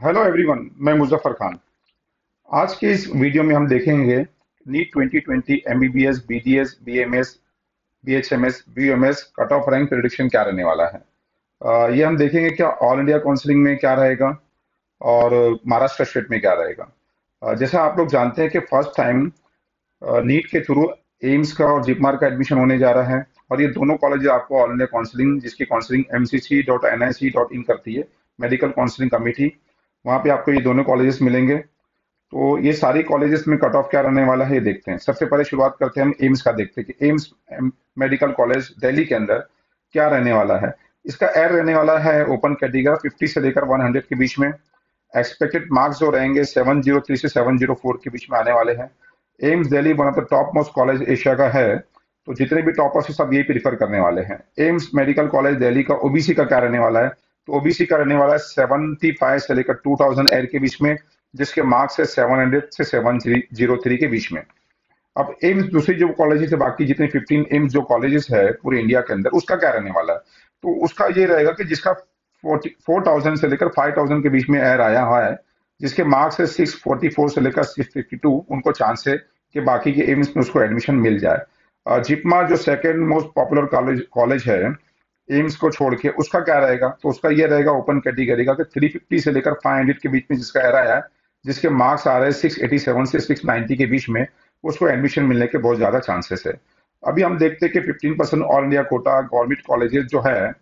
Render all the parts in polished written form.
Hello everyone, मैं मुजफ्फर खान। आज के इस वीडियो में हम देखेंगे NEET 2020 MBBS, BDS, BMS, BHMS, BUMS cut off rank prediction क्या रहने वाला है। ये हम देखेंगे क्या ऑल इंडिया काउंसलिंग में क्या रहेगा और महाराष्ट्र स्टेट में क्या रहेगा। जैसा आप लोग जानते हैं कि फर्स्ट टाइम नीट के थ्रू एम्स का और जिपमार का एडमिशन होने जा रहा है। और ये दोनों कॉलेज आपको ऑल इंडिया काउंसलिंग, जिसकी काउंसलिंग mcc.nic.in करती है, मेडिकल काउंसलिंग कमेटी, वहाँ पे आपको ये दोनों कॉलेजेस मिलेंगे। तो ये सारी कॉलेजेस में कट ऑफ क्या रहने वाला है ये देखते हैं। सबसे पहले शुरुआत करते हैं हम एम्स का, देखते हैं कि एम्स मेडिकल कॉलेज दिल्ली के अंदर क्या रहने वाला है। इसका एयर रहने वाला है ओपन कैटेगरी 50 से लेकर 100 के बीच में। एक्सपेक्टेड मार्क्स जो रहेंगे 703 से 704 के बीच में आने वाले हैं। AIIMS Delhi one of the top most college Asia का है, तो जितने भी टॉपर्स हैं सब यही प्रीफर करने वाले हैं। एम्स मेडिकल कॉलेज दिल्ली का ओबीसी का क्या रहने वाला है, तो ओबीसी का रहने वाला है 75 से लेकर 2000 एयर के बीच में, जिसके मार्क्स है 700 से 703 के बीच में। अब एम्स दूसरी जो कॉलेजेस है, बाकी जितने 15 एम्स जो कॉलेजेस है पूरे इंडिया के अंदर, उसका क्या रहने वाला है, तो उसका ये रहेगा कि जिसका 4000 से लेकर 5000 के बीच में एयर आया हुआ है, जिसके मार्क्स है 644 से लेकर 652, उनको चांस है कि बाकी के एम्स में उसको एडमिशन मिल जाए। जिपमा जो second most popular college college है एम्स को छोड़ के, उसका क्या रहेगा, तो उसका ये रहेगा ओपन कैटेगरी का कि 350 से लेकर 500 के बीच में जिसका एयर आया है, जिसके मार्क्स आ रहे हैं 687 से 690 के बीच में, उसको एडमिशन मिलने के बहुत ज्यादा चांसेस है। अभी हम देखते हैं कि 15% all India quota government colleges जो है,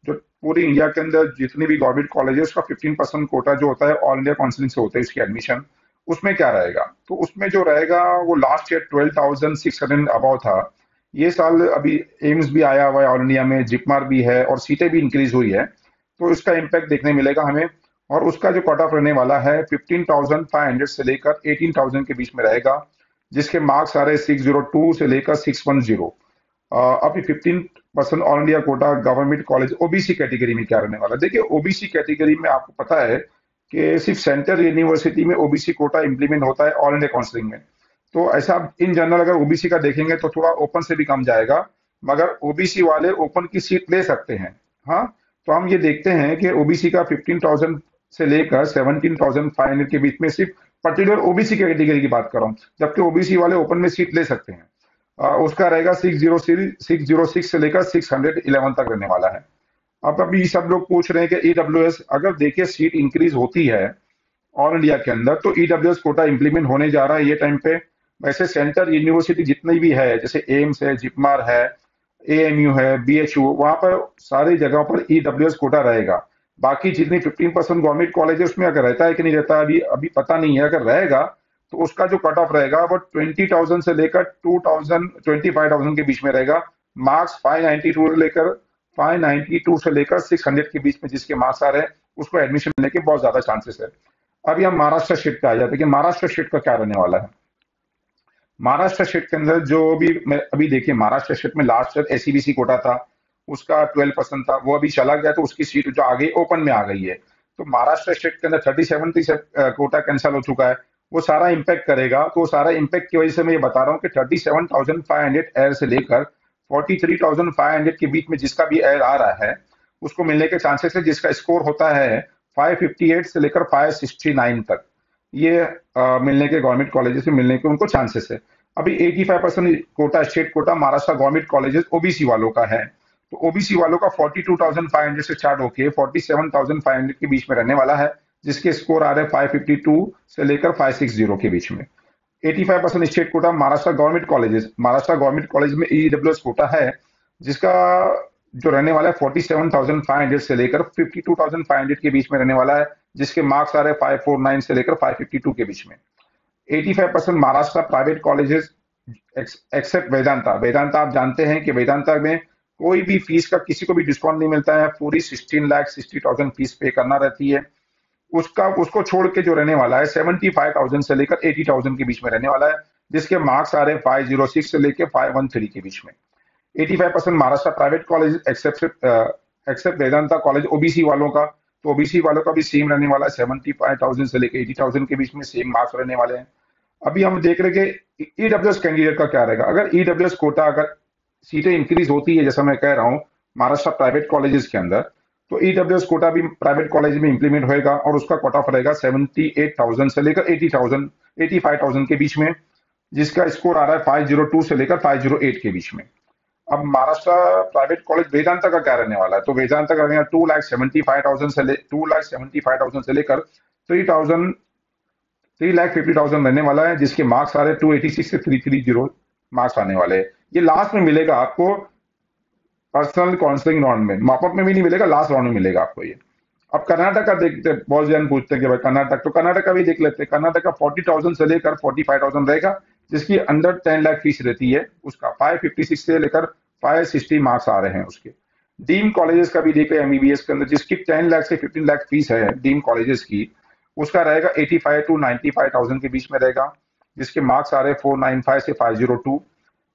जो पूरी इंडिया के अंदर जितने भी गवर्नमेंट कॉलेज है उसका 15% कोटा जो होता है ऑल इंडिया काउंसिलिंग से होता है इसकी एडमिशन। उसमें क्या रहेगा, तो उसमें जो रहेगा वो लास्ट ईयर 12,600 अबाव था। ये साल अभी एम्स भी आया हुआ है ऑल इंडिया में, जिपमार भी है और सीटें भी इंक्रीज हुई है, तो इसका इम्पैक्ट देखने मिलेगा हमें। और उसका जो कट ऑफ रहने वाला है 15,500 से लेकर 18,000 के बीच में रहेगा, जिसके मार्क्स आ रहे 602 से लेकर 610। अभी 15% all India quota government college OBC category में क्या रहने वाला है। देखिए ओबीसी कैटेगरी में आपको पता है कि सिर्फ सेंट्रल यूनिवर्सिटी में ओबीसी कोटा इंप्लीमेंट होता है ऑल इंडिया काउंसलिंग में। तो ऐसा इन जनरल अगर ओबीसी का देखेंगे तो थोड़ा ओपन से भी कम जाएगा, मगर ओबीसी वाले ओपन की सीट ले सकते हैं। हाँ, तो हम ये देखते हैं कि ओबीसी का 15,000 से लेकर 17,500 के बीच में सिर्फ पर्टिकुलर ओबीसी कैटेगरी की बात कर रहा हूँ, जबकि ओबीसी वाले ओपन में सीट ले सकते हैं। उसका रहेगा 606 से लेकर 611 तक रहने वाला है। अब अभी सब लोग पूछ रहे हैं कि ईडब्ल्यूएस, अगर देखिए सीट इंक्रीज होती है ऑल इंडिया के अंदर तो ईडब्ल्यूएस कोटा इंप्लीमेंट होने जा रहा है ये टाइम पे। वैसे सेंट्रल यूनिवर्सिटी जितनी भी है, जैसे एम्स है, जिपमार है, एएमयू है, बीएचयू, वहां पर सारी जगहों पर ईडब्ल्यूएस कोटा रहेगा। बाकी जितनी 15% गवर्नमेंट कॉलेज है उसमें अगर रहता है कि नहीं रहता अभी अभी पता नहीं है। अगर रहेगा तो उसका जो कट ऑफ रहेगा वो 20,000 से लेकर 25,000 के बीच में रहेगा। मार्क्स 592 से लेकर 600 के बीच में जिसके मार्क्स आ रहे हैं, उसको एडमिशन मिलने के बहुत ज्यादा चांसेस है। अभी हम महाराष्ट्र स्टेट पे आ जाते हैं कि महाराष्ट्र स्टेट का क्या रहने वाला है। महाराष्ट्र स्टेट के अंदर जो भी अभी देखिए, महाराष्ट्र स्टेट में लास्ट ईयर एसईबीसी कोटा था, उसका 12% था, वो अभी चला गया तो उसकी सीट जो आ गई ओपन में आ गई है। तो महाराष्ट्र स्टेट के अंदर 37 कोटा कैंसिल हो चुका है। वो सारा इम्पैक्ट करेगा, तो वो सारा इम्पैक्ट की वजह से मैं ये बता रहा हूँ कि 37,500 एयर से लेकर 43,500 के बीच में जिसका भी एयर आ रहा है उसको मिलने के चांसेस है, जिसका स्कोर होता है 558 से लेकर 569 तक। ये मिलने के गवर्नमेंट कॉलेजेस में मिलने के उनको चांसेस है। अभी 85% quota, state quota Maharashtra government colleges OBC वालों का है। तो ओबीसी वालों का 42,500 से स्टार्ट होके 47,500 के बीच में रहने वाला है, जिसके स्कोर आ रहे हैं 552 से लेकर 560 के बीच में। 85% state quota Maharashtra government college में ईडब्ल्यूएस कोटा है, जिसका जो रहने वाला है 47,500 से लेकर 52,500 के बीच में रहने वाला है, जिसके मार्क्स आ रहे हैं 549 से लेकर 552 के बीच में। 85% Maharashtra private colleges except Vedanta. Vedanta आप जानते हैं कि वेदांता में कोई भी फीस का किसी को भी डिस्काउंट नहीं मिलता है, पूरी 16,60,000 फीस पे करना रहती है। उसका उसको छोड़ के जो रहने वाला है 75,000 से लेकर 80,000 के बीच में रहने वाला है, जिसके मार्क्स आ रहे हैं 506 से लेकर 513 के बीच में। 85% Maharashtra private college except except Vedanta college OBC वालों का, तो ओबीसी वालों का भी सेम रहने वाला है, 75,000 से लेकर 80,000 के बीच में सेम मार्क्स रहने वाले हैं। अभी हम देख रहे हैं कि ईडब्ल्यूएस कैंडिडेट का क्या रहेगा। अगर ईडब्ल्यूएस कोटा, अगर सीटें इंक्रीज होती है जैसा मैं कह रहा हूँ महाराष्ट्र प्राइवेट कॉलेजेस के अंदर, तो ईडब्ल्यूएस कोटा भी प्राइवेट कॉलेज में इंप्लीमेंट होएगा और उसका कट ऑफ रहेगा 78,000 से लेकर 80,000 85,000 के बीच में, जिसका स्कोर आ रहा है 502 से लेकर 508 के बीच में। अब महाराष्ट्र प्राइवेट कॉलेज वेदांता का क्या रहने वाला है, तो वेदांता का रहेगा 2,75,000 से लेकर 3,50,000 रहने वाला है, जिसके मार्क्स आ रहे हैं 286 से 330 मार्क्स आने वाले हैं। ये लास्ट में मिलेगा आपको पर्सनल काउंसलिंग राउंड में, मॉपअप में भी नहीं मिलेगा, लास्ट राउंड में मिलेगा आपको ये। अब कर्नाटक का देखते हैं, बहुत जन पूछते हैं कि भाई कर्नाटक, तो कर्नाटक का भी देख लेते हैं। कर्नाटक का 40,000 से लेकर 45,000 रहेगा, जिसकी अंडर 10 लाख फीस रहती है। उसका 556 से लेकर 560 मार्क्स आ रहे हैं उसके। डीम कॉलेजेस का भी देखें एमबीबीएस के अंदर, जिसकी 10 लाख से 15 लाख फीस है डीम कॉलेजेस की, उसका रहेगा 85 टू 95,000 के बीच में रहेगा, जिसके मार्क्स आ रहे हैं 495 से 502।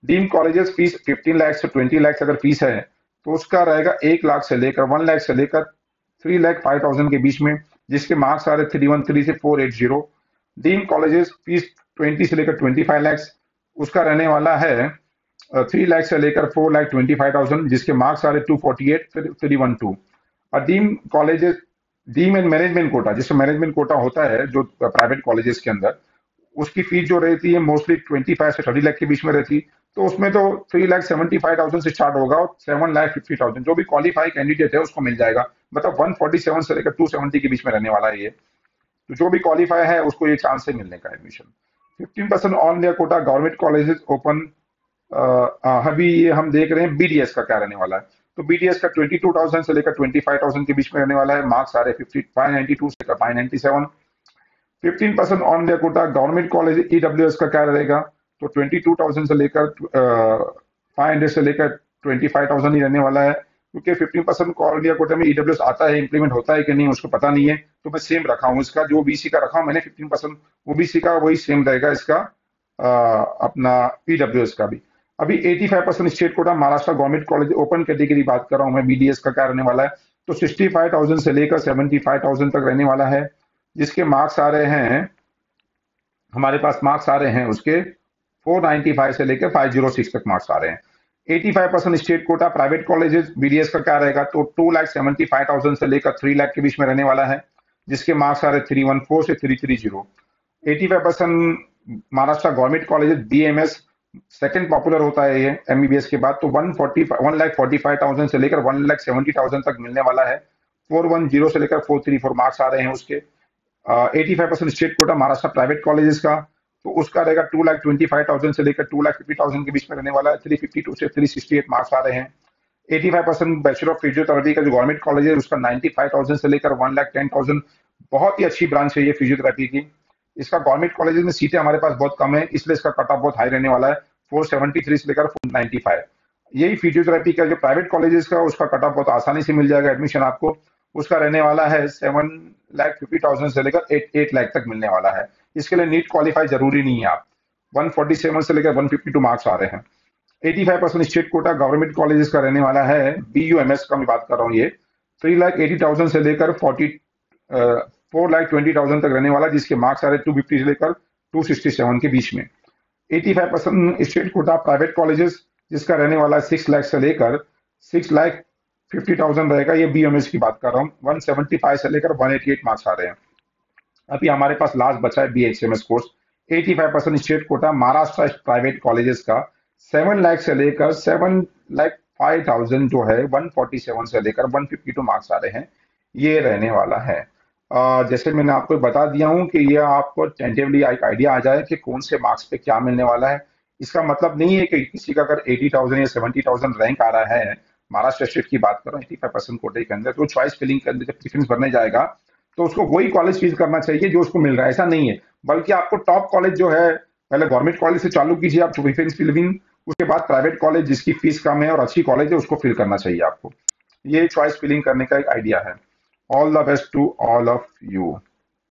डीम कॉलेजेस फीस 15 लाख से 20 लाख अगर फीस है, तो उसका रहेगा 1 लाख से लेकर 1 लाख से लेकर 3,05,000 के बीच में, जिसके मार्क्स आ रहे 313 से 480। डीम कॉलेजेस फीस 20 से लेकर 25 लाख, उसका रहने वाला है 3 लाख से लेकर 4,25,000, जिसके मार्क्स आ रहे 248 फिर 312। और deem colleges, deem and management quota, जिसमें मैनेजमेंट कोटा होता है जो प्राइवेट कॉलेजेस के अंदर, उसकी फीस जो रहती है मोस्टली 25 से 30 लाख के बीच में रहती, तो उसमें तो 3,75,000 से स्टार्ट होगा और 7,50,000 जो भी क्वालिफाई कैंडिडेट है उसको मिल जाएगा। मतलब 147 से लेकर 270 के बीच में रहने वाला है ये। तो जो भी क्वालिफाई है उसको ये चांस है मिलने का admission. 15% on India quota government colleges open. अभी ये हम देख रहे हैं बीडीएस का क्या रहने वाला है। तो बीडीएस का 22,000 से लेकर 25,000 के बीच में रहने वाला है। मार्क्स आ रहे 592 से लेकर 597। 15% on India quota government college EWS का क्या रहेगा, तो 22,000 से लेकर 500 से लेकर 25,000 ही रहने वाला है। क्योंकि 15% ऑल इंडिया कोटा में ईडब्ल्यूएस आता है, इंप्लीमेंट होता है कि नहीं उसको पता नहीं है, तो मैं सेम रखा हूँ इसका। जो बीसी का रखा हूँ मैंने 15% ओबीसी का, वही सेम रहेगा इसका अपना ईडब्ल्यूएस का भी। अभी 85% state quota Maharashtra government college open category बात कर रहा हूँ मैं, बीडीएस का क्या रहने वाला है, तो 65,000 से लेकर 75,000 तक रहने वाला है, जिसके मार्क्स आ रहे हैं, हमारे पास मार्क्स आ रहे हैं उसके 495 से लेकर 506 तक मार्क्स आ रहे हैं। 85% state quota private colleges BDS का क्या रहेगा, तो 2,75,000 से लेकर 3 लाख के बीच में रहने वाला है, जिसके मार्क्स आ रहे 314 से 330। 85% Maharashtra government colleges BMS second popular होता है ये एमबीबीएस के बाद, तो 1,45,000 से लेकर 1,70,000 तक मिलने वाला है। 410 से लेकर 434 मार्क्स आ रहे हैं उसके। 85% state quota Maharashtra private colleges का, तो उसका रहेगा 2,25,000 से लेकर 2,50,000 के बीच में रहने वाला है। 352 से 368 मार्क्स आ रहे हैं। 85% बैचलर ऑफ फिजियोथेरेपी का जो गवर्नमेंट कॉलेज है उसका 95,000 से लेकर 1,10,000, बहुत ही अच्छी ब्रांच है ये फिजियोथेरेपी की। इसका गवर्नमेंट कॉलेज में सीटें हमारे पास बहुत कम है, इसलिए इसका कट ऑफ बहुत हाई रहने वाला है, 473 से लेकर 495। यही फिजियोथेरेपी का जो प्राइवेट कॉलेजेस का, उसका कट ऑफ बहुत आसानी से मिल जाएगा एडमिशन आपको। उसका रहने वाला है 7,50,000 से लेकर 8 लाख तक मिलने वाला है। इसके लिए नीट क्वालिफाई जरूरी नहीं है आप। 147 से लेकर 152 मार्क्स आ रहे हैं। 85% स्टेट कोटा गवर्नमेंट कॉलेजेस का रहने वाला है, बीयूएमएस का मैं बात कर रहा हूँ ये, 3,80,000 से लेकर 4,20,000 तक रहने वाला, जिसके मार्क्स आ रहे 250 से लेकर 267 के बीच में। 85% स्टेट कोटा प्राइवेट कॉलेजेस, जिसका रहने वाला है 6 लाख से लेकर 6,50,000 रहेगा, ये बीएमएस की बात कर रहा हूँ। 175 से लेकर 188 मार्क्स आ रहे हैं। अभी हमारे पास लास्ट बचा है BHMS course. 85% state quota Maharashtra private colleges का 7 लाख से लेकर 7,05,000 जो है 147 से लेकर 152 मार्क्स आ रहे हैं, ये रहने वाला है। जैसे मैंने आपको बता दिया हूं कि ये आपको टेंटेटिवली एक आइडिया आ जाए कि कौन से मार्क्स पे क्या मिलने वाला है। इसका मतलब नहीं है कि किसी का अगर 80,000 या 70,000 रैंक आ रहा है, महाराष्ट्र स्टेट की बात कर रहा हूँ 85% कोटे के अंदर, तो चॉइस फिलिंग के अंदर जब प्रेफरेंस भरने जाएगा तो उसको वही कॉलेज चूज करना चाहिए जो उसको मिल रहा है, ऐसा नहीं है। बल्कि आपको टॉप कॉलेज जो है, पहले गवर्नमेंट कॉलेज से चालू कीजिए आप प्रेफरेंस फिलिंग, उसके बाद प्राइवेट कॉलेज जिसकी फीस कम है और अच्छी कॉलेज है उसको फिल करना चाहिए आपको। ये चॉइस फिलिंग करने का एक आइडिया है। All the best to all of you.